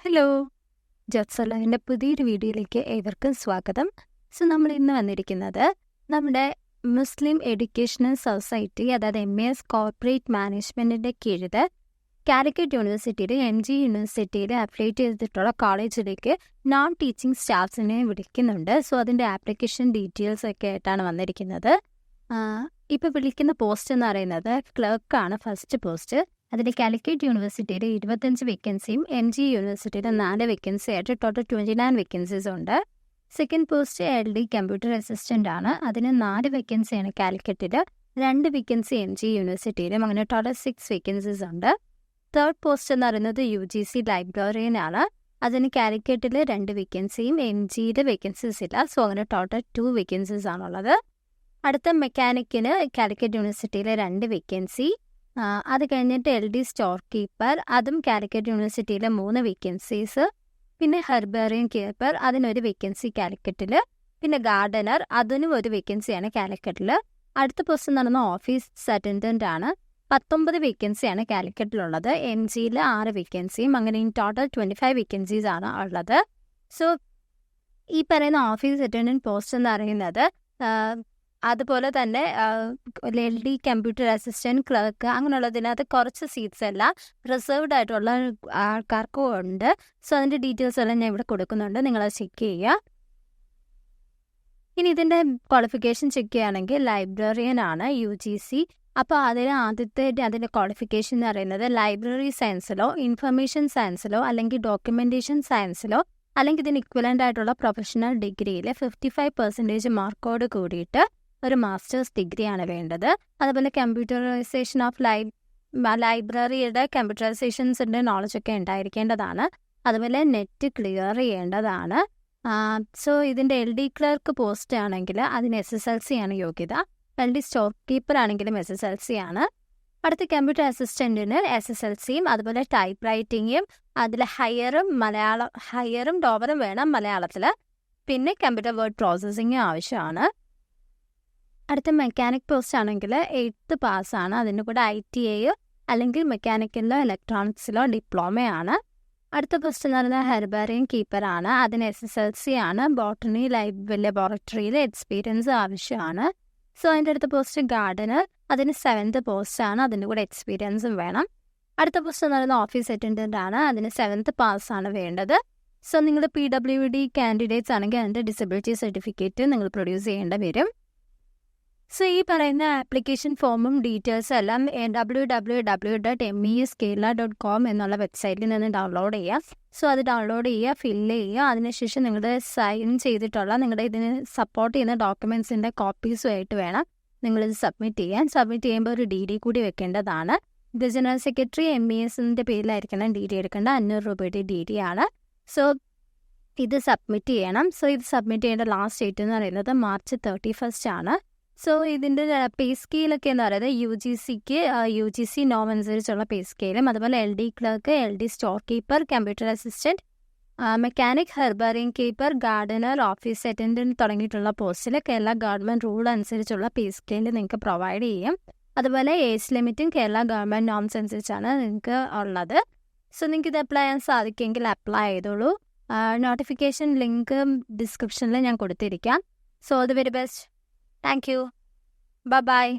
Hello, ജോബ്സാലറിൻ്റെ പുതിയൊരു വീഡിയോയിലേക്ക് ഏവർക്കും സ്വാഗതം. നമ്മൾ ഇന്ന് വന്നിരിക്കുന്നത് നമ്മുടെ മുസ്ലിം എഡ്യൂക്കേഷണൽ സൊസൈറ്റി, അതായത് MES കോർപ്പറേറ്റ് മാനേജ്മെൻറ്റിൻ്റെ കീഴിൽ കാലിക്കറ്റ് യൂണിവേഴ്സിറ്റിയിൽ MG യൂണിവേഴ്സിറ്റിയിൽ അഫിലിയേറ്റ് ചെയ്തിട്ടുള്ള കോളേജിലേക്ക് നോൺ ടീച്ചിങ് സ്റ്റാഫ്സിനെ വിളിക്കുന്നുണ്ട്. അതിൻ്റെ ആപ്ലിക്കേഷൻ ഡീറ്റെയിൽസ് ഒക്കെ ആയിട്ടാണ് വന്നിരിക്കുന്നത്. ഇപ്പോൾ വിളിക്കുന്ന പോസ്റ്റ് എന്ന് പറയുന്നത് ക്ലർക്കാണ് ഫസ്റ്റ് പോസ്റ്റ്. അതിൽ കാലിക്കറ്റ് യൂണിവേഴ്സിറ്റിയിൽ 25 വേക്കൻസിയും MG യൂണിവേഴ്സിറ്റിയിൽ 4 വേക്കൻസി ആയിട്ട് ടോട്ടൽ 29 വേക്കൻസീസ് ഉണ്ട്. Second post LD computer assistant ആണ്. അതിന് 4 വേക്കൻസിയാണ് കാലിക്കറ്റിൽ, 2 വേക്കൻസി MG യൂണിവേഴ്സിറ്റിയിലും, അങ്ങനെ ടോട്ടൽ 6 വേക്കൻസീസ് ഉണ്ട്. തേർഡ് പോസ്റ്റ് എന്ന് പറയുന്നത് UGC ലൈബ്രറിയൻ ആണ്. അതിന് കാലിക്കറ്റിൽ 2 വേക്കൻസിയും MGയുടെ വേക്കൻസീസ് ഇല്ല. അങ്ങനെ ടോട്ടൽ 2 വേക്കൻസീസ് ആണുള്ളത്. അടുത്ത മെക്കാനിക്കിന് കാലിക്കറ്റ് യൂണിവേഴ്സിറ്റിയിൽ 2 വേക്കൻസി. അത് കഴിഞ്ഞിട്ട് LD സ്റ്റോർകീപ്പർ, അതും കാലിക്കറ്റ് യൂണിവേഴ്സിറ്റിയിൽ 3 വേക്കൻസീസ്. പിന്നെ ഹെർബാറിയം കീപ്പർ, അതിനൊരു വേക്കൻസി കാലിക്കറ്റിൽ. പിന്നെ ഗാർഡനർ, അതിനും ഒരു വേക്കൻസിയാണ് കാലിക്കറ്റിൽ. അടുത്ത പോസ്റ്റ് എന്ന് പറയുന്നത് ഓഫീസ് അറ്റൻഡൻ്റ് ആണ്. 19 വേക്കൻസിയാണ് കാലിക്കറ്റിലുള്ളത്. MGയിൽ 6 വേക്കൻസിയും, അങ്ങനെ ടോട്ടൽ 25 വേക്കൻസീസ് ആണ് ഉള്ളത്. ഈ പറയുന്ന ഓഫീസ് അറ്റൻഡൻറ്റ് പോസ്റ്റ് എന്ന് പറയുന്നത് അതുപോലെ തന്നെ LD കമ്പ്യൂട്ടർ അസിസ്റ്റൻറ്റ്, ക്ലർക്ക്, അങ്ങനെയുള്ളതിനകത്ത് കുറച്ച് സീറ്റ്സ് എല്ലാം റിസർവ്ഡ് ആയിട്ടുള്ള ആൾക്കാർക്കും ഉണ്ട്. അതിൻ്റെ ഡീറ്റെയിൽസ് എല്ലാം ഞാൻ ഇവിടെ കൊടുക്കുന്നുണ്ട്, നിങ്ങളത് ചെക്ക് ചെയ്യുക. ഇനി ഇതിൻ്റെ ക്വാളിഫിക്കേഷൻ ചെക്ക് ചെയ്യുകയാണെങ്കിൽ ലൈബ്രറിയൻ ആണ്, UGC. അപ്പോൾ അതിൻ്റെ ക്വാളിഫിക്കേഷൻ എന്ന് പറയുന്നത് ലൈബ്രറി സയൻസിലോ ഇൻഫർമേഷൻ സയൻസിലോ അല്ലെങ്കിൽ ഡോക്യുമെൻറ്റേഷൻ സയൻസിലോ അല്ലെങ്കിൽ ഇതിന് ഇക്വലൻ്റ് ആയിട്ടുള്ള പ്രൊഫഷണൽ ഡിഗ്രിയിൽ 55% മാർക്കോട് കൂടിയിട്ട് ഒരു മാസ്റ്റേഴ്സ് ഡിഗ്രിയാണ് വേണ്ടത്. അതുപോലെ കമ്പ്യൂട്ടറൈസേഷൻ ഓഫ് ലൈബ്രറിയുടെ കമ്പ്യൂട്ടറൈസേഷൻസിൻ്റെ നോളജൊക്കെ ഉണ്ടായിരിക്കേണ്ടതാണ്. അതുപോലെ നെറ്റ് ക്ലിയർ ചെയ്യേണ്ടതാണ്. ഇതിൻ്റെ LD ക്ലർക്ക് പോസ്റ്റ് ആണെങ്കിൽ അതിന് SSLC ആണ് യോഗ്യത. LD സ്റ്റോർകീപ്പർ ആണെങ്കിലും SSLC ആണ്. അടുത്ത കമ്പ്യൂട്ടർ അസിസ്റ്റൻറ്റിന് SSLCയും അതുപോലെ ടൈപ്പ് റൈറ്റിങ്ങും, അതിൽ ഹയറും ലോവറും വേണം മലയാളത്തിൽ. പിന്നെ കമ്പ്യൂട്ടർ വേർഡ് പ്രോസസ്സിങ്ങും ആവശ്യമാണ്. അടുത്ത മെക്കാനിക് പോസ്റ്റ് ആണെങ്കിൽ 8th പാസ്സാണ്. അതിൻ്റെ കൂടെ ITA അല്ലെങ്കിൽ മെക്കാനിക്കലിലോ ഇലക്ട്രോണിക്സിലോ ഡിപ്ലോമയാണ്. അടുത്ത പോസ്റ്റ് എന്ന് പറയുന്നത് ഹെർബാറിയം കീപ്പറാണ്. അതിന് SSLC ആണ്. ബോട്ടണി ലബോറട്ടറിയിൽ എക്സ്പീരിയൻസ് ആവശ്യമാണ്. അതിൻ്റെ അടുത്ത പോസ്റ്റ് ഗാർഡനർ, അതിന് 7th പോസ്റ്റാണ്. അതിൻ്റെ കൂടെ എക്സ്പീരിയൻസും വേണം. അടുത്ത പോസ്റ്റ് എന്ന് പറയുന്നത് ഓഫീസ് അറ്റൻഡൻ്റ് ആണ്. അതിന് 7th പാസ്സാണ് വേണ്ടത്. നിങ്ങൾ PWD കാൻഡിഡേറ്റ്സ് ആണെങ്കിൽ അതിൻ്റെ ഡിസബിലിറ്റി സർട്ടിഫിക്കറ്റ് നിങ്ങൾ പ്രൊഡ്യൂസ് ചെയ്യേണ്ടി വരും. ഈ പറയുന്ന ആപ്ലിക്കേഷൻ ഫോമും ഡീറ്റെയിൽസും എല്ലാം www.meskerala.com എന്നുള്ള വെബ്സൈറ്റിൽ നിന്ന് ഡൗൺലോഡ് ചെയ്യാം. അത് ഡൗൺലോഡ് ചെയ്യുക, ഫില്ല് ചെയ്യുക. അതിനുശേഷം നിങ്ങളുടെ സൈൻ ചെയ്തിട്ടുള്ള നിങ്ങളുടെ ഇതിന് സപ്പോർട്ട് ചെയ്യുന്ന ഡോക്യുമെൻറ്റ്സിൻ്റെ കോപ്പീസുമായിട്ട് വേണം നിങ്ങളിത് സബ്മിറ്റ് ചെയ്യാൻ. സബ്മിറ്റ് ചെയ്യുമ്പോൾ ഒരു DD കൂടി വെക്കേണ്ടതാണ്. ഇത് ജനറൽ സെക്രട്ടറി MESൻ്റെ പേരിലായിരിക്കണം DD എടുക്കേണ്ട. 500 രൂപയുടെ DD ആണ്. ഇത് സബ്മിറ്റ് ചെയ്യണം. ഇത് സബ്മിറ്റ് ചെയ്യേണ്ട ലാസ്റ്റ് ഡേറ്റ് എന്ന് പറയുന്നത് March 31st ആണ്. ഇതിൻ്റെ പേ സ്കെയിലൊക്കെ എന്ന് പറയുന്നത് UGCക്ക് UGC നോം അനുസരിച്ചുള്ള പേ സ്കെയിലും, അതുപോലെ LD clerk, LD storekeeper, computer assistant, mechanic, herbarium keeper, gardener, office attendant തുടങ്ങിയിട്ടുള്ള പോസ്റ്റിൽ കേരള ഗവൺമെൻറ് റൂൾ അനുസരിച്ചുള്ള പേ സ്കെയിൽ നിങ്ങൾക്ക് പ്രൊവൈഡ് ചെയ്യും. അതുപോലെ ഏജ് ലിമിറ്റും കേരള ഗവൺമെൻറ് നോംസ് അനുസരിച്ചാണ് നിങ്ങൾക്ക് ഉള്ളത്. നിങ്ങൾക്ക് ഇത് അപ്ലൈ ചെയ്യാൻ സാധിക്കുമെങ്കിൽ അപ്ലൈ ചെയ്തോളൂ. നോട്ടിഫിക്കേഷൻ ലിങ്ക് ഡിസ്ക്രിപ്ഷനിൽ ഞാൻ കൊടുത്തിരിക്കാം. All the very best. Thank you. Bye-bye.